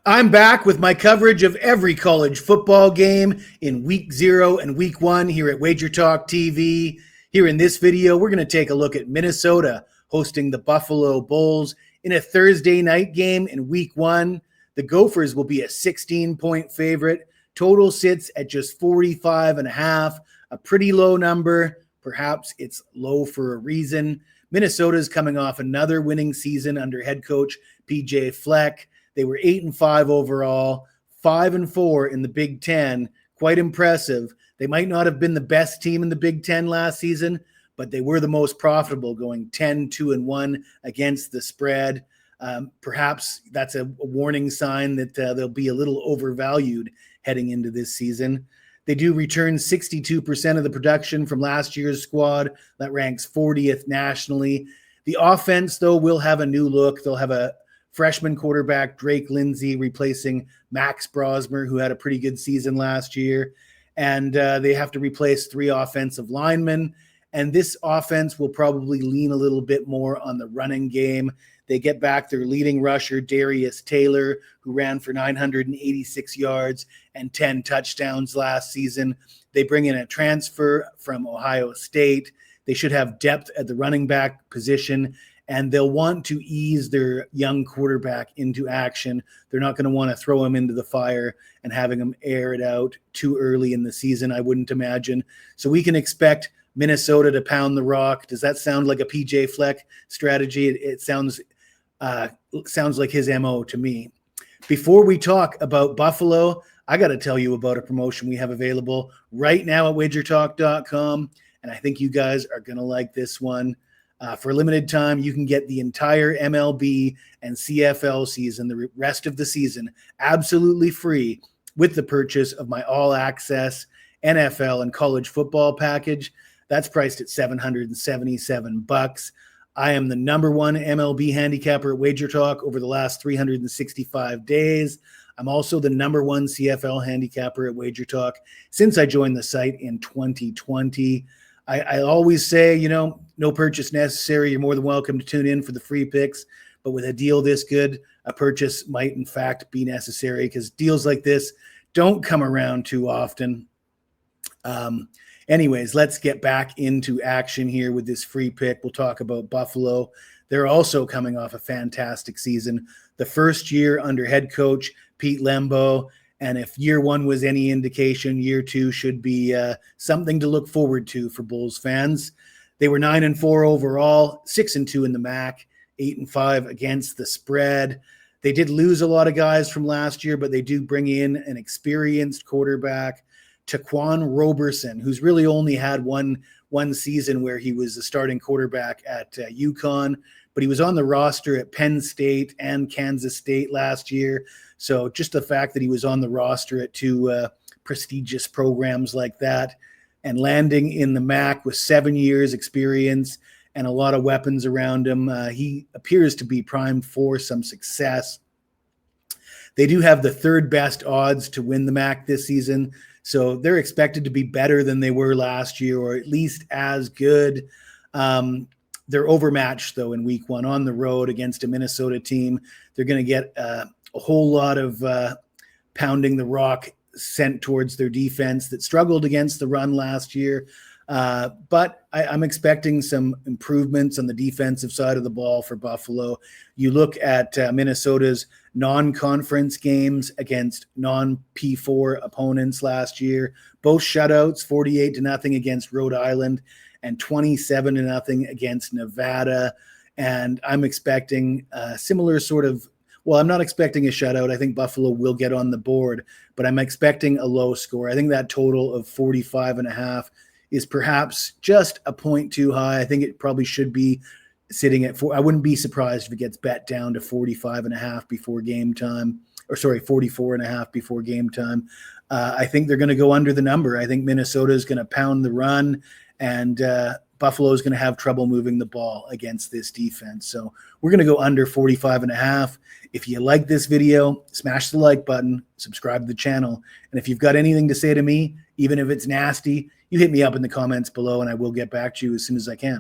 I'm back with my coverage of every college football game in week 0 and week 1 here at Wager Talk TV. Here in this video, we're going to take a look at Minnesota hosting the Buffalo Bulls in a Thursday night game in week 1. The Gophers will be a 16-point favorite. Total sits at just 45.5, a pretty low number. Perhaps it's low for a reason. Minnesota's coming off another winning season under head coach PJ Fleck. They were 8-5 overall, 5-4 in the Big Ten. Quite impressive. They might not have been the best team in the Big Ten last season, but they were the most profitable, going 10-2-1 against the spread. Perhaps that's a warning sign that they'll be a little overvalued heading into this season. They do return 62% of the production from last year's squad. That ranks 40th nationally. The offense, though, will have a new look. They'll have a freshman quarterback, Drake Lindsay, replacing Max Brosmer, who had a pretty good season last year. And they have to replace 3 offensive linemen. And this offense will probably lean a little bit more on the running game. They get back their leading rusher, Darius Taylor, who ran for 986 yards and 10 touchdowns last season. They bring in a transfer from Ohio State. They should have depth at the running back position, and they'll want to ease their young quarterback into action. They're not going to want to throw him into the fire and having him air it out too early in the season, I wouldn't imagine. So we can expect Minnesota to pound the rock. Does that sound like a PJ Fleck strategy? It sounds like his MO to me. Before we talk about Buffalo, I got to tell you about a promotion we have available right now at wagertalk.com, and I think you guys are going to like this one. For a limited time, you can get the entire MLB and CFL season, the rest of the season, absolutely free with the purchase of my all-access NFL and college football package. That's priced at $777. I am the number 1 MLB handicapper at Wager Talk over the last 365 days. I'm also the number 1 CFL handicapper at Wager Talk since I joined the site in 2020. I always say, no purchase necessary. You're more than welcome to tune in for the free picks. But with a deal this good, a purchase might, in fact, be necessary because deals like this don't come around too often. Anyways, let's get back into action here with this free pick. We'll talk about Buffalo. They're also coming off a fantastic season. The first year under head coach Pete Lembo. And if year 1 was any indication, year 2 should be something to look forward to for Bulls fans. They were 9-4 overall, 6-2 in the MAC, 8-5 against the spread. They did lose a lot of guys from last year, but they do bring in an experienced quarterback, Taquan Roberson, who's really only had one season where he was a starting quarterback at UConn, but he was on the roster at Penn State and Kansas State last year. So just the fact that he was on the roster at 2 prestigious programs like that and landing in the MAC with 7 years experience and a lot of weapons around him, he appears to be primed for some success. They do have the 3rd best odds to win the MAC this season, so they're expected to be better than they were last year, or at least as good. They're overmatched, though, in week 1 on the road against a Minnesota team. They're going to get a whole lot of pounding the rock sent towards their defense that struggled against the run last year. But I'm expecting some improvements on the defensive side of the ball for Buffalo. You look at Minnesota's non-conference games against non-P4 opponents last year, both shutouts, 48-0 against Rhode Island and 27-0 against Nevada. And I'm expecting a similar sort of, well, I'm not expecting a shutout. I think Buffalo will get on the board, but I'm expecting a low score. I think that total of 45.5 is perhaps just a point too high. I think it probably should be sitting at 4. I wouldn't be surprised if it gets bet down to 45.5 before game time, 44.5 before game time. I think they're going to go under the number. I think Minnesota is going to pound the run, and Buffalo is going to have trouble moving the ball against this defense. So we're going to go under 45.5. If you like this video, smash the like button, subscribe to the channel. And if you've got anything to say to me, even if it's nasty, you hit me up in the comments below and I will get back to you as soon as I can.